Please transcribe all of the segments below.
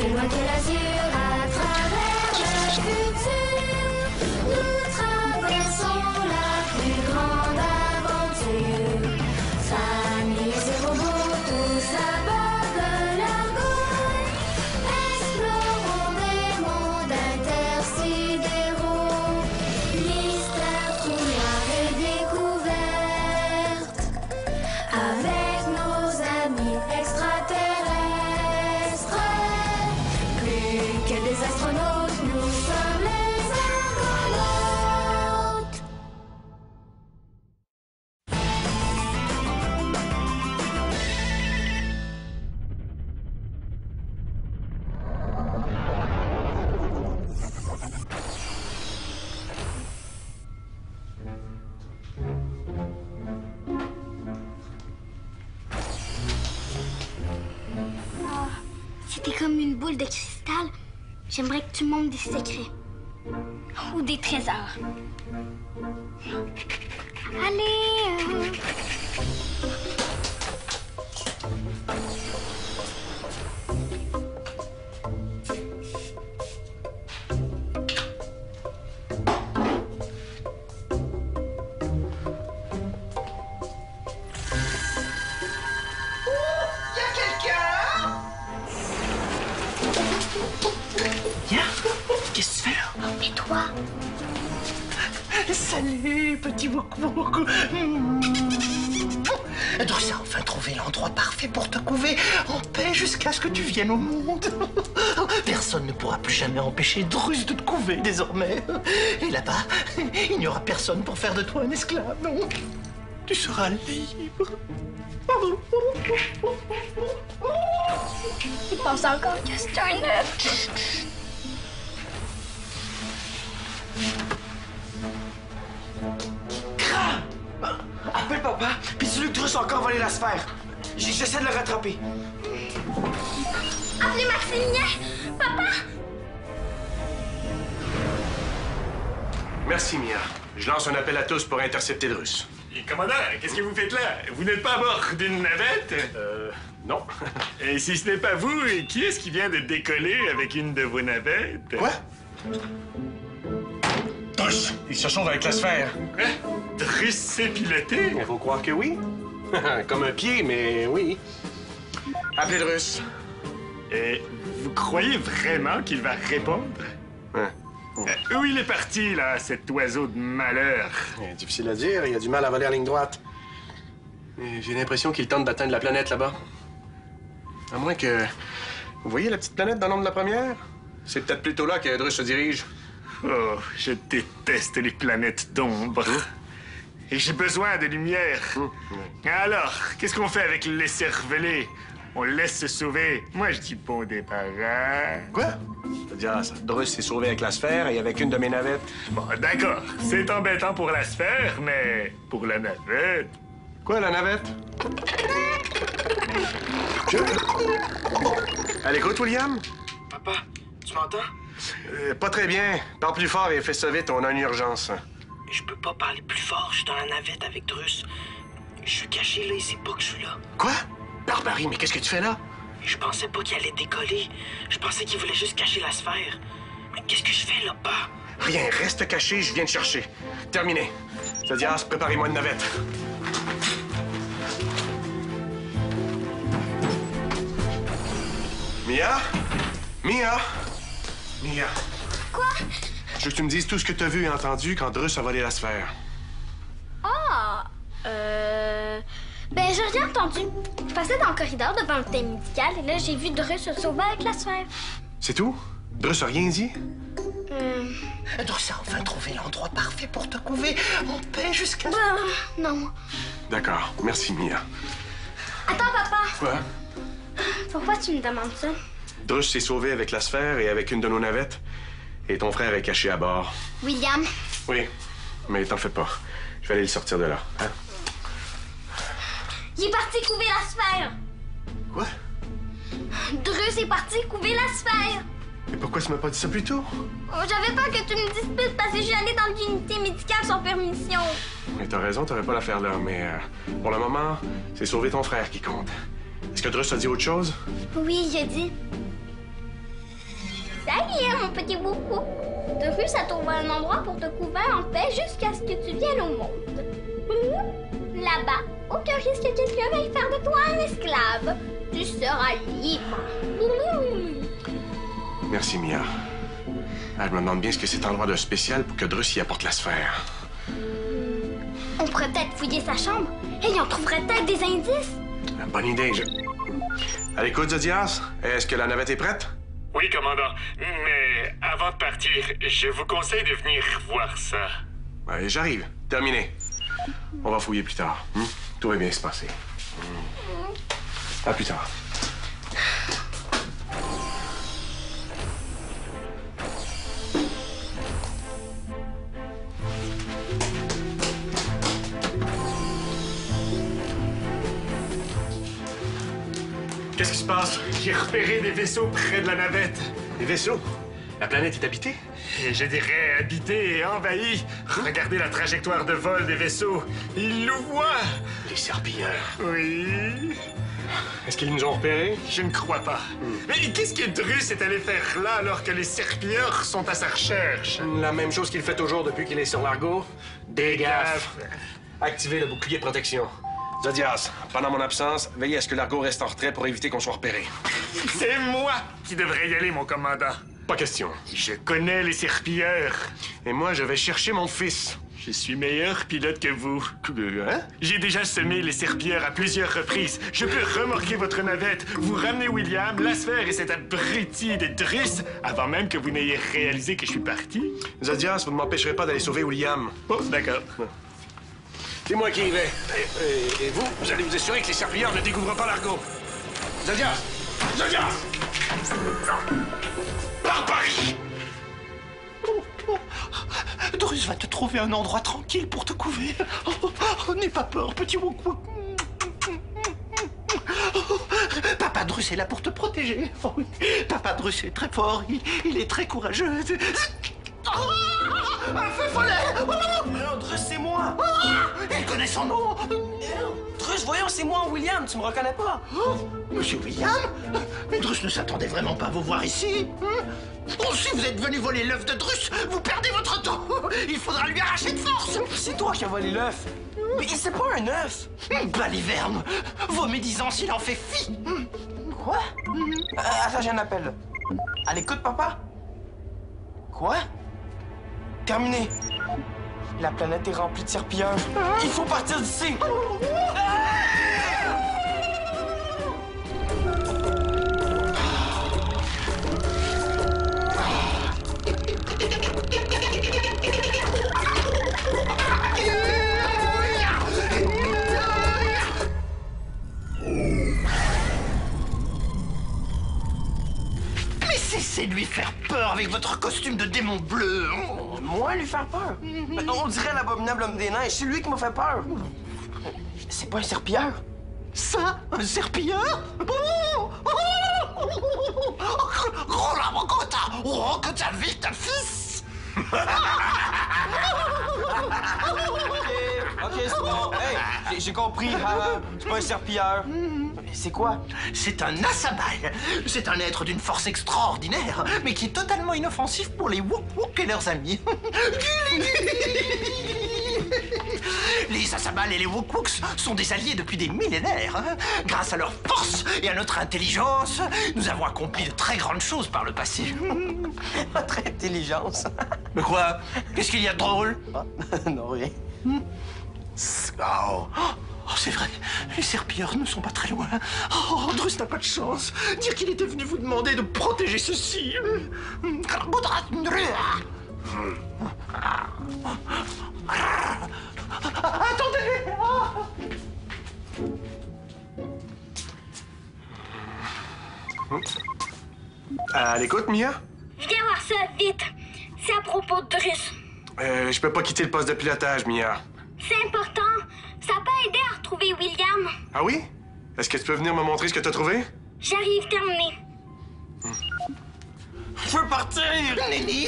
plus loin que l'azur, à travers le futur, nous traversons la plus grande aventure. Familles et robots, tous à bord de l'Argo, explorons des mondes intersidéraux, mystères, trous noirs et découvertes, avec nos amis extraterrestres. Plus que des astronautes, nous sommes les argonautes. Si t'es comme une boule de cristal, j'aimerais que tu montes des secrets. Ou des trésors. Allez! Qu'est-ce que tu fais là? Et toi? Salut, petit Wok-Wok. Druss a enfin trouvé l'endroit parfait pour te couver en paix jusqu'à ce que tu viennes au monde. Personne ne pourra plus jamais empêcher Druss de te couver désormais. Et là-bas, il n'y aura personne pour faire de toi un esclave, non? Tu seras libre. Il pense encore que c'est un œuf. Appelle papa, puis dis-lui que Druss a encore volé la sphère. J'essaie de le rattraper. Appelez Maximilien! Papa! Merci, Mia. Je lance un appel à tous pour intercepter Druss. Et commandant, qu'est-ce que vous faites là? Vous n'êtes pas à bord d'une navette? Non. Et si ce n'est pas vous, qui est-ce qui vient de décoller avec une de vos navettes? Quoi? Druss! Il se sauve avec la sphère. Quoi? Druss sait piloter? Il faut croire que oui. Comme un pied, mais oui. Appelez Druss. Et vous croyez vraiment qu'il va répondre? Hein? Où il est parti, là, cet oiseau de malheur? Difficile à dire, il a du mal à voler en ligne droite. Et j'ai l'impression qu'il tente d'atteindre la planète là-bas. À moins que... Vous voyez la petite planète dans l'ombre de la première? C'est peut-être plutôt là que Druss se dirige. Oh, je déteste les planètes d'ombre. Et j'ai besoin de lumière. Alors, qu'est-ce qu'on fait avec les cervelés? On le laisse se sauver. Moi, je dis bon débarras. Quoi? C'est-à-dire, Druss s'est sauvé avec la sphère et avec une de mes navettes. Bon, d'accord. C'est embêtant pour la sphère, mais pour la navette... Quoi, la navette? À l'écoute, William? Papa, tu m'entends? Pas très bien. Parle plus fort et fais ça vite, on a une urgence. Je peux pas parler plus fort, je suis dans la navette avec Druss. Je suis caché là, il sait pas que je suis là. Quoi? Barbarie, mais qu'est-ce que tu fais là? Je pensais pas qu'il allait décoller. Je pensais qu'il voulait juste cacher la sphère. Mais qu'est-ce que je fais là, pas? Rien, reste caché, je viens te chercher. Terminé. C'est-à-dire, préparez-moi une navette. Mia? Mia? Mia. Quoi? Je veux que tu me dises tout ce que t'as vu et entendu quand Druss a volé la sphère. Ah! Ben, j'ai rien entendu. Je passais dans le corridor devant le thé médical et là, j'ai vu Druss se sauver avec la sphère. C'est tout? Druss a rien dit? Druss a enfin trouvé l'endroit parfait pour te couver en paix jusqu'à... Non. D'accord. Merci, Mia. Attends, papa. Quoi? Pourquoi tu me demandes ça? Druss s'est sauvé avec la sphère et avec une de nos navettes. Et ton frère est caché à bord. William. Oui, mais t'en fais pas. Je vais aller le sortir de là. Hein? Il est parti couver la sphère. Quoi? Druss est parti couver la sphère. Mais pourquoi tu m'as pas dit ça plus tôt? Oh, j'avais peur que tu me disputes parce que je suis allée dans l'unité médicale sans permission. Mais t'as raison, t'aurais pas l'affaire là. Mais pour le moment, c'est sauver ton frère qui compte. Est-ce que Druss a dit autre chose? Oui, j'ai dit. Ça y est, mon petit boufou. Drus a trouvé un endroit pour te couver en paix jusqu'à ce que tu viennes au monde. Là-bas, aucun risque que quelqu'un veuille faire de toi un esclave. Tu seras libre. Merci, Mia. Ah, je me demande bien ce que c'est endroit de spécial pour que Drus y apporte la sphère. On pourrait peut-être fouiller sa chambre et on trouverait peut-être des indices. Bonne idée, À l'écoute, Zodias, est-ce que la navette est prête? Oui, commandant. Mais avant de partir, je vous conseille de venir voir ça. Ouais, j'arrive. Terminé. On va fouiller plus tard. Tout va bien se passer. À plus tard. Qu'est-ce qui se passe? J'ai repéré des vaisseaux près de la navette. Les vaisseaux? La planète est habitée? Et je dirais habité et envahi. Regardez la trajectoire de vol des vaisseaux. Ils nous voient. Les serpilleurs. Oui. Est-ce qu'ils nous ont repérés? Je ne crois pas. Mais qu'est-ce que Drus est allé faire là alors que les serpilleurs sont à sa recherche? La même chose qu'il fait toujours depuis qu'il est sur l'Argo. Des gaffes. Activez le bouclier de protection. Zodias, pendant mon absence, veillez à ce que l'Argo reste en retrait pour éviter qu'on soit repéré. C'est moi qui devrais y aller, mon commandant. Pas question. Je connais les serpilleurs. Et moi, je vais chercher mon fils. Je suis meilleur pilote que vous. Hein? J'ai déjà semé les serpilleurs à plusieurs reprises. Je peux remorquer votre navette, vous ramener William, la sphère et cet abruti de Drus avant même que vous n'ayez réalisé que je suis parti. Zodias, vous ne m'empêcherez pas d'aller sauver William. Oh, d'accord. C'est moi qui y vais. Et vous allez vous assurer que les serpilleurs ne découvrent pas l'Argo. Zodias! Zodias! Par Paris! Drus va te trouver un endroit tranquille pour te couver. N'aie pas peur, petit Wok Wok. Papa Drus est là pour te protéger. Papa Drus est très fort, il est très courageux. Un feu follet! Non, Drus, c'est moi! Il connaît son nom! Drus, voyons, c'est moi, William, tu me reconnais pas? Monsieur William? Mais Drus ne s'attendait vraiment pas à vous voir ici. Oh, si vous êtes venu voler l'œuf de Drus, vous perdez votre temps. Il faudra lui arracher de force. C'est toi qui as volé l'œuf! Mais c'est pas un œuf! Baliverne, vos médisances, il en fait fi. Quoi? Attends, j'ai un appel. À l'écoute, papa? Quoi? Terminé. La planète est remplie de serpilleurs. Il faut partir d'ici! Mais cessez de lui faire peur avec votre costume de démon bleu. Moi, lui faire peur? On dirait l'abominable homme des neiges. C'est lui qui m'a fait peur. C'est pas un serpilleur? Ça, un serpilleur? Oh, que t'as vite, ta fils! Ok, c'est bon. Hey, j'ai compris. C'est pas un serpilleur. C'est quoi? C'est un Asabal. C'est un être d'une force extraordinaire, mais qui est totalement inoffensif pour les Wok Wok et leurs amis. Les Asabal et les Wok Woks sont des alliés depuis des millénaires. Grâce à leur force et à notre intelligence, nous avons accompli de très grandes choses par le passé. Votre intelligence. Mais quoi? Qu'est-ce qu'il y a de drôle? Non, rien. Oh, c'est vrai, les serpilleurs ne sont pas très loin. Oh, Drus n'a pas de chance. Dire qu'il était venu vous demander de protéger ceci. Attendez! À l'écoute, Mia? Viens voir ça, vite. C'est à propos de Drus. Je peux pas quitter le poste de pilotage, Mia. C'est important. Ça peut aider à retrouver William. Ah oui? Est-ce que tu peux venir me montrer ce que t'as trouvé? J'arrive, terminé. Je veux partir! Nenny,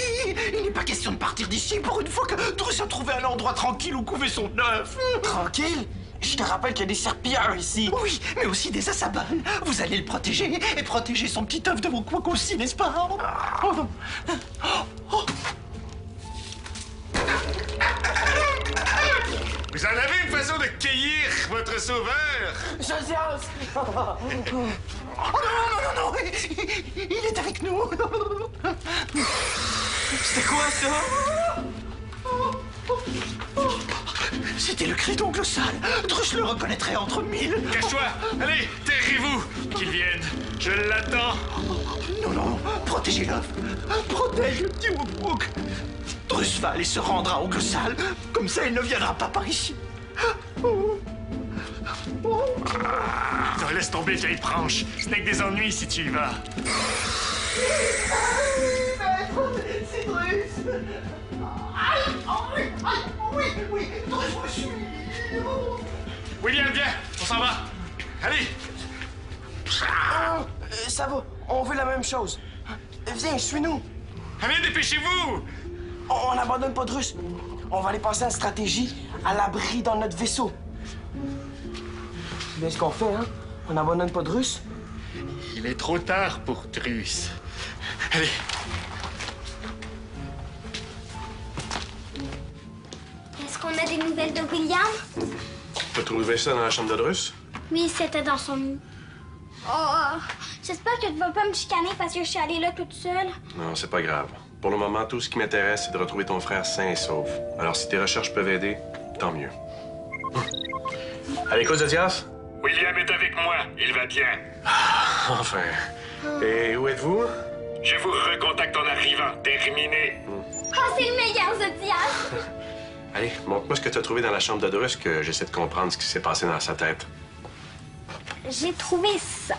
il n'est pas question de partir d'ici pour une fois que Drus a trouvé un endroit tranquille où couver son œuf. Tranquille? Je te rappelle qu'il y a des serpilleurs ici. Oui, mais aussi des asabales. Vous allez le protéger et protéger son petit œuf de vos couacs aussi, n'est-ce pas? Vous en avez une façon de cueillir votre sauveur? Josias! Oh non, il est avec nous. C'était quoi, ça? C'était le cri d'oncle sale. Druche le reconnaîtrait entre mille. Cache-toi! Allez, terrez-vous! Qu'il vienne! Je l'attends! Non, protégez l'œuf. Protège le petit Wook-Wook. Druche va aller se rendre à oncle sale. Comme ça, il ne viendra pas par ici. Non, laisse tomber, vieille branche. Ce n'est que des ennuis si tu y vas. C'est Druche. Oui, Druche me suit. William, viens! On s'en va! Allez! Ça va, on veut la même chose. Viens, suis-nous. Allez, dépêchez-vous! On n'abandonne pas Druce. On va aller passer à la stratégie à l'abri dans notre vaisseau. Mais ce qu'on fait, hein? On n'abandonne pas Druce. Il est trop tard pour Druce. Allez! Est-ce qu'on a des nouvelles de William? T'as trouvé ça dans la chambre de Druce? Oui, c'était dans son lit. Oh, j'espère que tu vas pas me chicaner parce que je suis allée là toute seule. Non, c'est pas grave. Pour le moment, tout ce qui m'intéresse, c'est de retrouver ton frère sain et sauf. Alors, si tes recherches peuvent aider, tant mieux. À l'écoute, Zodias? William est avec moi. Il va bien. Enfin. Et où êtes-vous? Je vous recontacte en arrivant. Terminé. Oh, c'est le meilleur, Zodiac! Allez, montre-moi ce que tu as trouvé dans la chambre de Druce, que j'essaie de comprendre ce qui s'est passé dans sa tête. J'ai trouvé ça.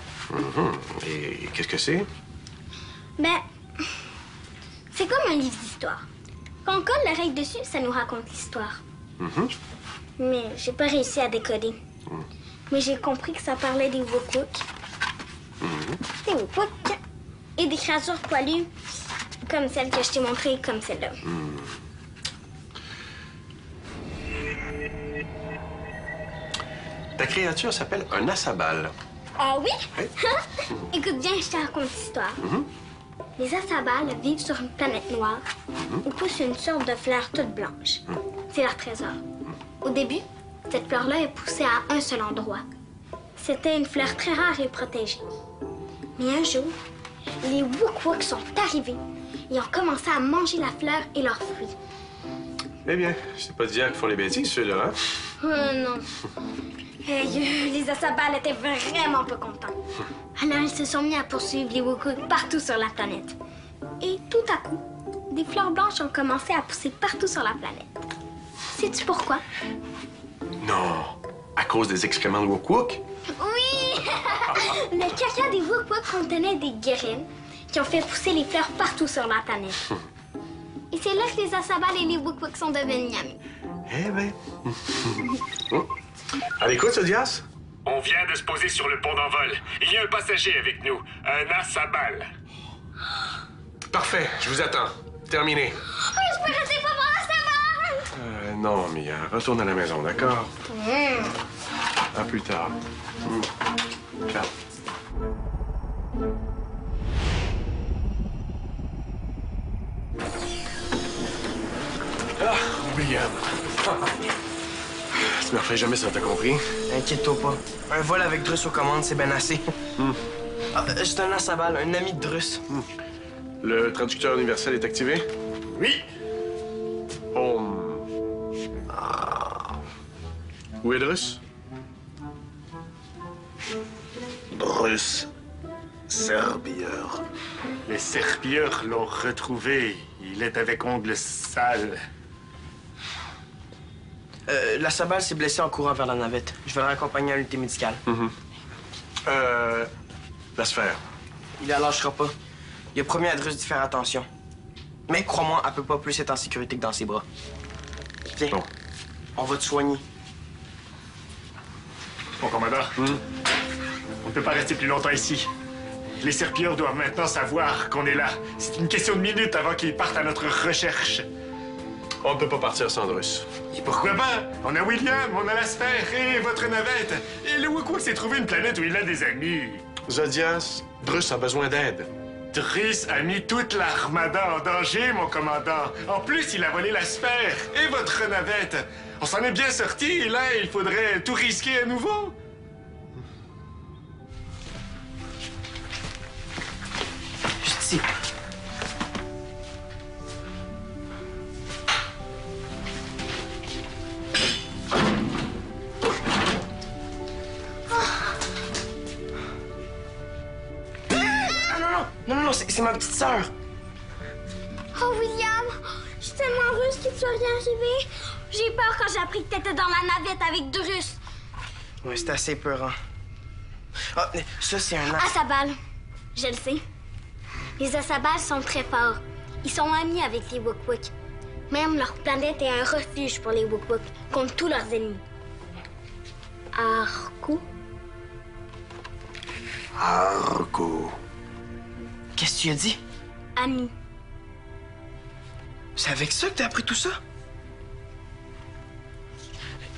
Et qu'est-ce que c'est? Ben, c'est comme un livre d'histoire. Quand on colle l'oreille dessus, ça nous raconte l'histoire. Mais j'ai pas réussi à décoder. Mais j'ai compris que ça parlait des Wook-Wook. Des Wook-Wook. Et des créatures poilues, comme celle que je t'ai montrée, comme celle-là. Ta créature s'appelle un asabal. Ah oui? Écoute bien, je te raconte l'histoire. Les asabales vivent sur une planète noire où pousse une sorte de fleur toute blanche. C'est leur trésor. Au début, cette fleur-là est poussée à un seul endroit. C'était une fleur très rare et protégée. Mais un jour, les Wook-Wook sont arrivés et ont commencé à manger la fleur et leurs fruits. Eh bien, c'est pas dire qu'ils font les bêtises, ceux-là, hein? Non. Les asabales étaient vraiment pas contents. Alors ils se sont mis à poursuivre les Wook-Wook partout sur la planète. Et tout à coup, des fleurs blanches ont commencé à pousser partout sur la planète. Sais-tu pourquoi? Non. À cause des excréments de Wook-Wook? Oui! Le caca des Wook-Wook contenait des graines qui ont fait pousser les fleurs partout sur la planète. Et c'est là que les asabales et les Wook-Wook sont devenus amis. Eh ben. À l'écoute, Zodias? On vient de se poser sur le pont d'envol. Il y a un passager avec nous. Un asabal. Parfait, je vous attends. Terminé. Oh, je peux rester pas voir l'asabale! Non, Mia, retourne à la maison, d'accord? À plus tard. Ciao. Ah, William. Tu me referais jamais ça, t'as compris? Inquiète-toi pas. Un vol avec Druce aux commandes, c'est bien assez. C'est un asabal, un ami de Druce. Le traducteur universel est activé? Oui. Où est Druce? Druce. Serpilleur. Les serpilleurs l'ont retrouvé. Il est avec ongles sales. L'asabal s'est blessé en courant vers la navette. Je vais le raccompagner à l'unité médicale. La sphère. Il la lâchera pas. Il a promis à Druce d'y faire attention. Mais crois-moi, elle peut pas plus être en sécurité que dans ses bras. Viens, Bon. on va te soigner. Mon commandant, on ne peut pas rester plus longtemps ici. Les serpilleurs doivent maintenant savoir qu'on est là. C'est une question de minutes avant qu'ils partent à notre recherche. On ne peut pas partir sans Drus. Et pourquoi pas? On a William, on a la sphère et votre navette. Et le Wookwook s'est trouvé une planète où il a des amis. Zodias, Drus a besoin d'aide. Drus a mis toute l'armada en danger, mon commandant. En plus, il a volé la sphère et votre navette. On s'en est bien sorti et là, il faudrait tout risquer à nouveau. Je dis... Non, c'est ma petite sœur. Oh, William, je suis tellement heureuse qu'il ne soit rien arrivé. J'ai peur quand j'ai appris que t'étais dans la navette avec Drus. Ouais, c'est assez peurant. Ah, ça, c'est un... Asabal, je le sais. Les Asabal sont très forts. Ils sont amis avec les Wookwook. Même leur planète est un refuge pour les Wookwook contre tous leurs ennemis. Arku? Argo. Qu'est-ce que tu as dit? Ami. C'est avec ça que t'as appris tout ça?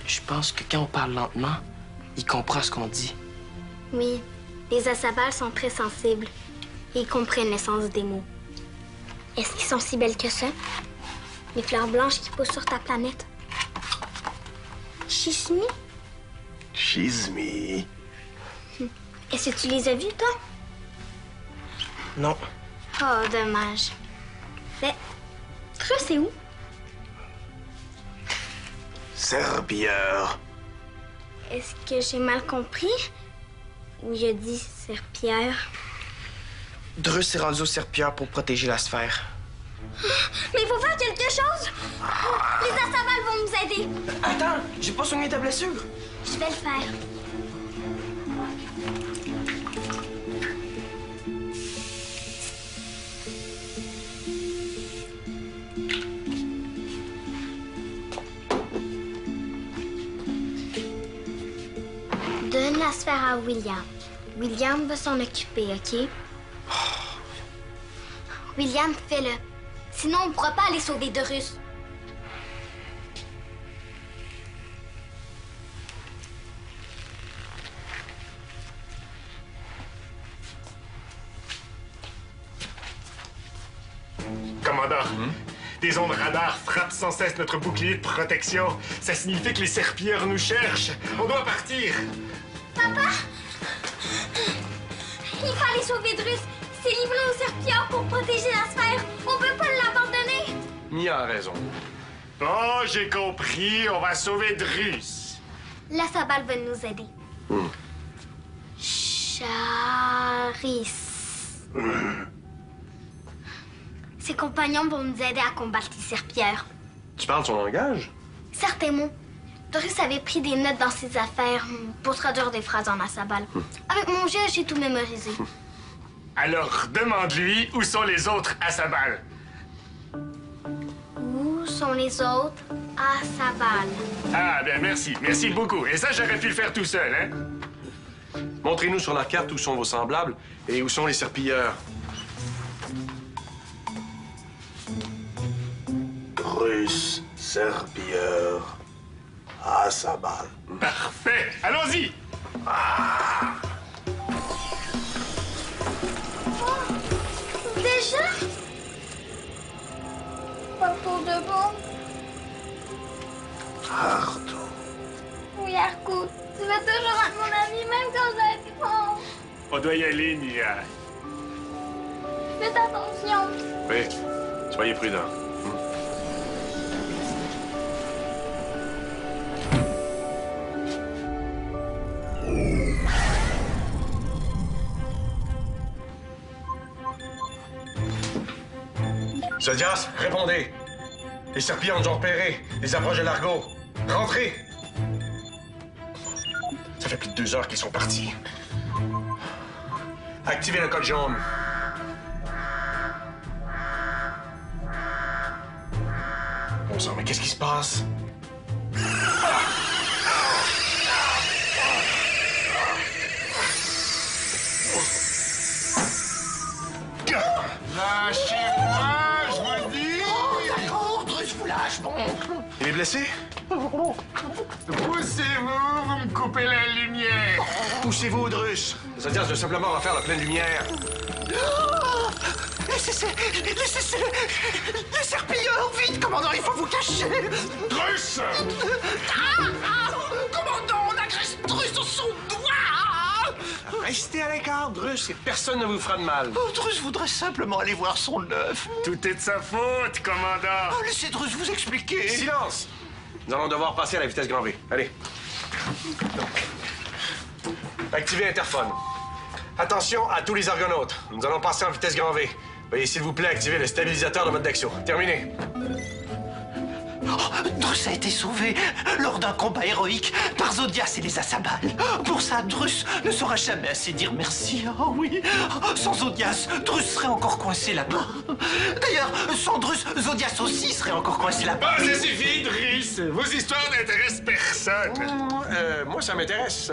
Je pense que quand on parle lentement, il comprend ce qu'on dit. Oui, les Asabal sont très sensibles. Et ils comprennent l'essence des mots. Est-ce qu'ils sont si belles que ça? Les fleurs blanches qui poussent sur ta planète. Chismi? Chismi. Est-ce que tu les as vues, toi? Non. Oh, dommage. Mais, Drus, c'est où? Serpilleur. Est-ce que j'ai mal compris? Ou je dis serpillère? Drus est rendu au serpilleur pour protéger la sphère. Mais il faut faire quelque chose! Les Asabal vont nous aider. Attends, j'ai pas soigné ta blessure. Je vais le faire. Donne la sphère à William. William va s'en occuper, OK? William, fais-le. Sinon, on ne pourra pas aller sauver Drus. Commandant, des ondes radars frappent sans cesse notre bouclier de protection. Ça signifie que les serpilleurs nous cherchent. On doit partir. Papa! Il faut aller sauver Drus. C'est livré aux serpilleurs pour protéger la sphère. On peut pas l'abandonner. Mia a raison. Oh, j'ai compris. On va sauver Drus. La Sabal va nous aider. Charis. Ses compagnons vont nous aider à combattre les serpilleurs. Tu parles son langage? Certains mots. Drus avait pris des notes dans ses affaires pour traduire des phrases en Asabal. Avec mon jeu, j'ai tout mémorisé. Alors, demande-lui où sont les autres Asabal. Où sont les autres Asabal? Ah, bien, merci. Merci beaucoup. Et ça, j'aurais pu le faire tout seul, hein? Montrez-nous sur la carte où sont vos semblables et où sont les serpilleurs. Drus, serpilleur, Asabal. Parfait. Allons-y. Déjà? Pas pour de bon. Ardo. Oui, Arku. Tu vas toujours être mon ami, même quand j'ai été fort. On doit y aller, Nia. Faites attention. Oui, soyez prudents. Zodias, répondez. Les serpillants nous ont repérés. Ils approchent de Largo. Rentrez. Ça fait plus de 2 heures qu'ils sont partis. Activez le code jaune. Bon sang, mais qu'est-ce qui se passe? Lâchez-moi, je vous dis! D'accord, Drus vous lâche, bon. Il est blessé? Poussez-vous, vous me coupez la lumière. Poussez-vous, Drus. Zodias veut simplement refaire la pleine lumière. Laissez les serpilleurs, vite, commandant, il faut vous cacher. Drus! Commandant, on agresse Drus dans son doigt. Restez à l'écart, Drus, et personne ne vous fera de mal. Oh, Drus voudrait simplement aller voir son œuf. Tout est de sa faute, commandant. Oh, laissez Drus vous expliquer. Silence! Nous allons devoir passer à la vitesse grand V. Allez. Activez l'interphone. Attention à tous les argonautes. Nous allons passer en vitesse grand V. Veuillez s'il vous plaît activer le stabilisateur de votre Dexio. Terminé. Oh, Drus a été sauvé lors d'un combat héroïque par Zodias et les Asabal. Pour ça, Drus ne saura jamais assez dire merci. Oh oui, sans Zodias, Drus serait encore coincé là-bas. D'ailleurs, sans Drus, Zodias aussi serait encore coincé là-bas. Ah, ça suffit, Drus. Vos histoires n'intéressent personne. Moi, ça m'intéresse.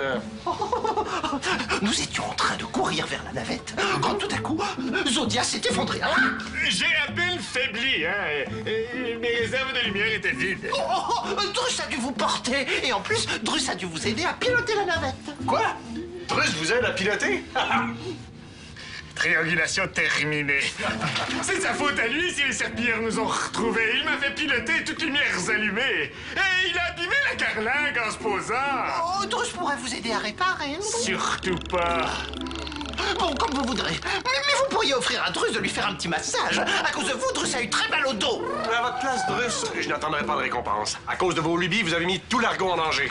Nous étions en train de courir vers la navette quand tout à coup, Zodias s'est effondré. J'ai à peine faibli, hein. Mes réserves de lumière étaient vides. Drus a dû vous porter et en plus, Drus a dû vous aider à piloter la navette. Quoi? Drus vous aide à piloter? Triangulation terminée. C'est de sa faute à lui si les serpillères nous ont retrouvés. Il m'a fait piloter toutes les lumières allumées. Et il a abîmé la carlingue en se posant. Oh, Drus pourrait vous aider à réparer. Surtout pas. Bon, comme vous voudrez. Mais vous pourriez offrir à Drus de lui faire un petit massage. À cause de vous, Drus a eu très mal au dos. À votre place, Drus, je n'attendrai pas de récompense. À cause de vos lubies, vous avez mis tout l'argot en danger.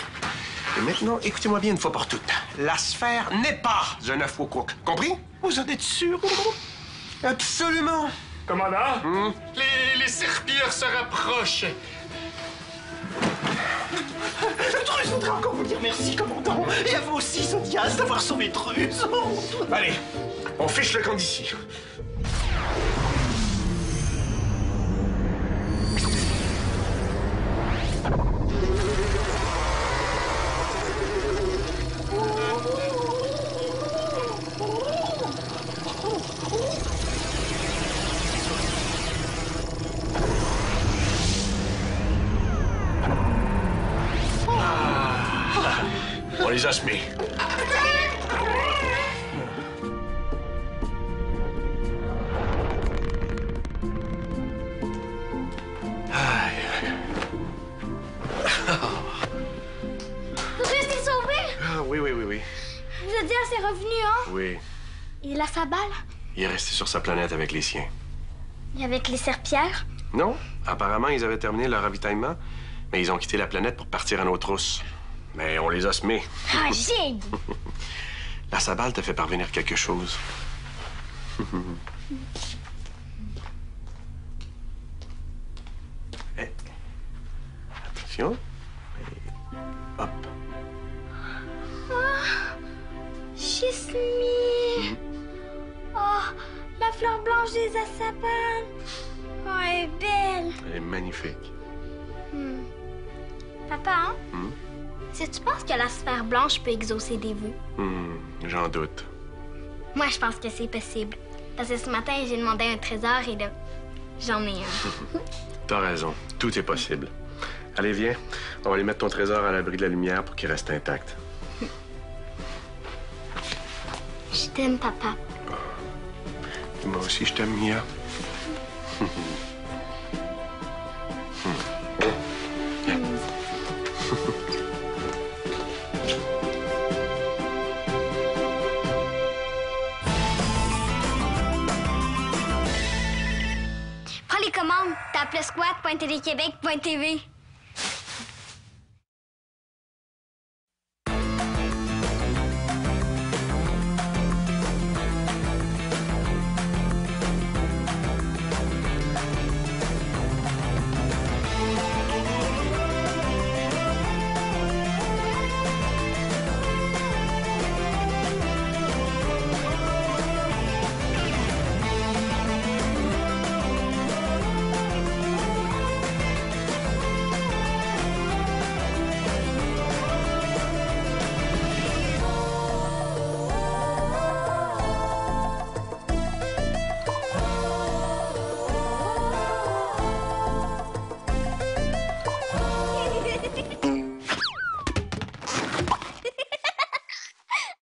Et maintenant, écoutez-moi bien une fois pour toutes. La sphère n'est pas un œuf Wookwook. Compris? Vous en êtes sûr? Absolument. Commandant, les serpillères se rapprochent. Drus voudrait encore vous dire merci, commandant. Et à vous aussi, Zodias, d'avoir sauvé Drus. Allez, on fiche le camp d'ici. On les a semés. Drus est sauvé. Ah, oui. Zodias est revenu, hein? Oui, Et la Sabal? il est resté sur sa planète avec les siens. Et avec les serpillères? Non, apparemment, ils avaient terminé leur ravitaillement, mais ils ont quitté la planète pour partir à nos trousses. Mais on les a semés. Ah, génie! La Sabal te fait parvenir quelque chose. Eh. Attention. Et hop. Chismi! Oh, la fleur blanche des Asabal! Oh, elle est belle! Elle est magnifique. Papa, hein? Si tu penses que la sphère blanche peut exaucer des vœux? J'en doute. Moi, je pense que c'est possible. Parce que ce matin, j'ai demandé un trésor et là, j'en ai un. T'as raison. Tout est possible. Allez, viens. On va aller mettre ton trésor à l'abri de la lumière pour qu'il reste intact. Je t'aime, papa. Moi aussi, je t'aime, Mia. Prends les commandes. Tape le squat.téléquébec.tv.